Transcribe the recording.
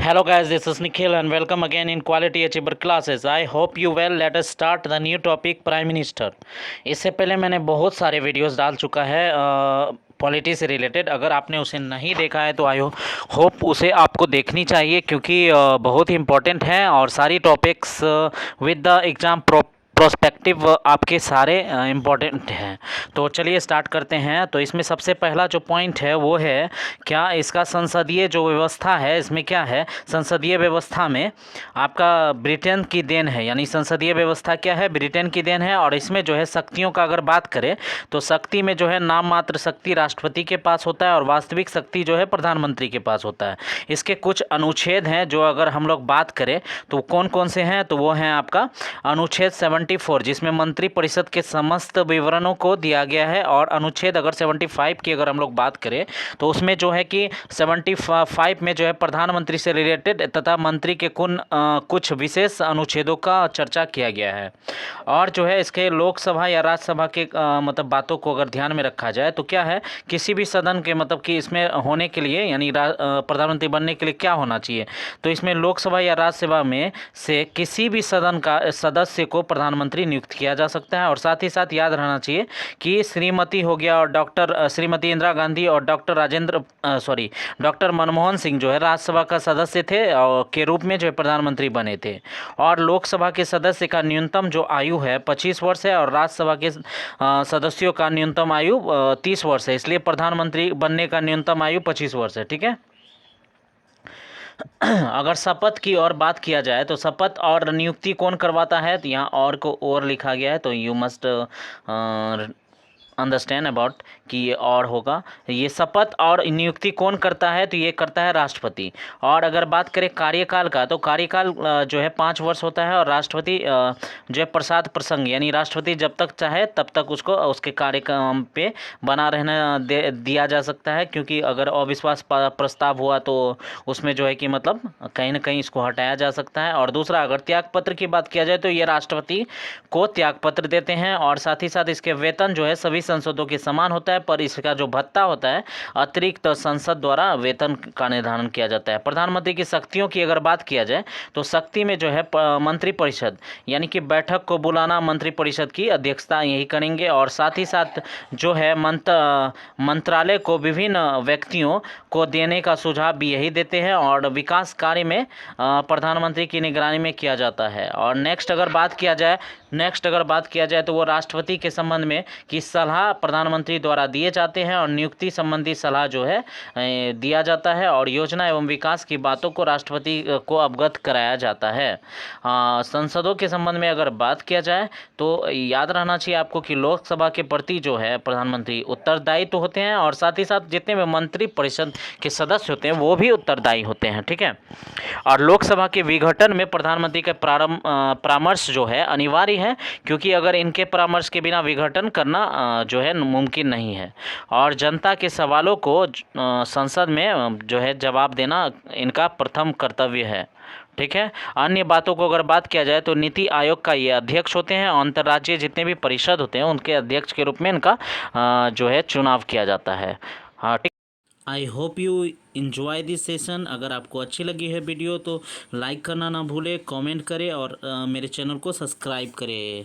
Hello guys, this is Nikhil and welcome again in Quality Achiever classes. I hope you well. Let us start the new topic Prime Minister. इससे पहले मैंने बहुत सारे videos डाल चुका है polity से रिलेटेड। अगर आपने उसे नहीं देखा है तो आई होप उसे आपको देखनी चाहिए, क्योंकि बहुत ही इम्पोर्टेंट है और सारी topics with the exam prospective आपके सारे इम्पोर्टेंट हैं। तो चलिए स्टार्ट करते हैं। तो इसमें सबसे पहला जो पॉइंट है वो है क्या इसका संसदीय जो व्यवस्था है, इसमें क्या है, संसदीय व्यवस्था में आपका ब्रिटेन की देन है। यानी संसदीय व्यवस्था क्या है, ब्रिटेन की देन है। और इसमें जो है शक्तियों का अगर बात करें तो शक्ति में जो है नाम मात्र शक्ति राष्ट्रपति के पास होता है और वास्तविक शक्ति जो है प्रधानमंत्री के पास होता है। इसके कुछ अनुच्छेद हैं जो अगर हम लोग बात करें तो कौन कौन से हैं, तो वो हैं आपका अनुच्छेद 74, जिसमें मंत्री परिषद के समस्त विवरणों को दिया गया है। और अनुच्छेद अगर 75 की अगर हम लोग बात करें तो उसमें जो है कि 75 में जो है प्रधानमंत्री से रिलेटेड तथा मंत्री के कुछ विशेष अनुच्छेदों का चर्चा किया गया है। और जो है इसके लोकसभा या राज्यसभा के मतलब बातों को अगर ध्यान में रखा जाए तो क्या है, किसी भी सदन के मतलब कि इसमें होने के लिए यानी प्रधानमंत्री बनने के लिए क्या होना चाहिए, तो इसमें लोकसभा या राज्यसभा में से किसी भी सदन का सदस्य को प्रधानमंत्री नियुक्त किया जा सकता है। और साथ ही साथ याद रहना चाहिए कि श्रीमती हो गया और श्रीमती इंदिरा गांधी और डॉक्टर मनमोहन सिंह जो है राज्यसभा का सदस्य थे के रूप में जो है प्रधानमंत्री बने थे। और लोकसभा के सदस्य का न्यूनतम जो आयु है 25 वर्ष है और राज्यसभा के सदस्यों का न्यूनतम आयु 30 वर्ष है। इसलिए प्रधानमंत्री बनने का न्यूनतम आयु 25 वर्ष है। ठीक है। अगर शपथ की और बात किया जाए तो शपथ और नियुक्ति कौन करवाता है, तो यहाँ और को और लिखा गया है, तो यू मस्ट अंडरस्टैंड अबाउट कि ये और होगा। ये शपथ और नियुक्ति कौन करता है, तो ये करता है राष्ट्रपति। और अगर बात करें कार्यकाल का तो कार्यकाल जो है 5 वर्ष होता है। और राष्ट्रपति जो है प्रसाद प्रसंग यानी राष्ट्रपति जब तक चाहे तब तक उसको उसके कार्यक्रम पे बना रहना दिया जा सकता है, क्योंकि अगर अविश्वास प्रस्ताव हुआ तो उसमें जो है कि मतलब कहीं ना कहीं इसको हटाया जा सकता है। और दूसरा अगर त्यागपत्र की बात किया जाए तो ये राष्ट्रपति को त्यागपत्र देते हैं। और साथ ही साथ इसके वेतन जो है सभी संसदों के समान होता है, पर इसका जो भत्ता होता है अतिरिक्त संसद द्वारा वेतन का निर्धारण किया जाता है। प्रधानमंत्री की शक्तियों की अगर बात किया जाए तो शक्ति में जो है मंत्रिपरिषद यानी कि बैठक को बुलाना मंत्रि परिषद की अध्यक्षता यही करेंगे। और साथ ही साथ जो है मंत्रालय को विभिन्न व्यक्तियों को देने का सुझाव भी यही देते हैं। और विकास कार्य में प्रधानमंत्री की निगरानी में किया जाता है। और नेक्स्ट अगर बात किया जाए तो वो राष्ट्रपति के संबंध में की सलाह प्रधानमंत्री द्वारा दिए जाते हैं और नियुक्ति संबंधी सलाह जो है दिया जाता है। और योजना एवं विकास की बातों को राष्ट्रपति को अवगत कराया जाता है। संसदों के संबंध में अगर बात किया जाए तो याद रहना चाहिए आपको कि लोकसभा के प्रति जो है प्रधानमंत्री उत्तरदायी तो होते हैं और साथ ही साथ जितने भी मंत्री परिषद के सदस्य होते हैं वो भी उत्तरदायी होते हैं। ठीक है। और लोकसभा के विघटन में प्रधानमंत्री का परामर्श जो है अनिवार्य है, क्योंकि अगर इनके परामर्श के बिना विघटन करना जो है मुमकिन नहीं है। और जनता के सवालों को संसद में जो है जवाब देना इनका प्रथम कर्तव्य है। ठीक है। अन्य बातों को अगर बात किया जाए तो नीति आयोग का ये अध्यक्ष होते हैं। अंतर्राज्यीय जितने भी परिषद होते हैं उनके अध्यक्ष के रूप में इनका जो है चुनाव किया जाता है। हाँ ठीक। I hope you enjoy this session. अगर आपको अच्छी लगी है वीडियो तो लाइक करना ना भूले, कमेंट करें और मेरे चैनल को सब्सक्राइब करें।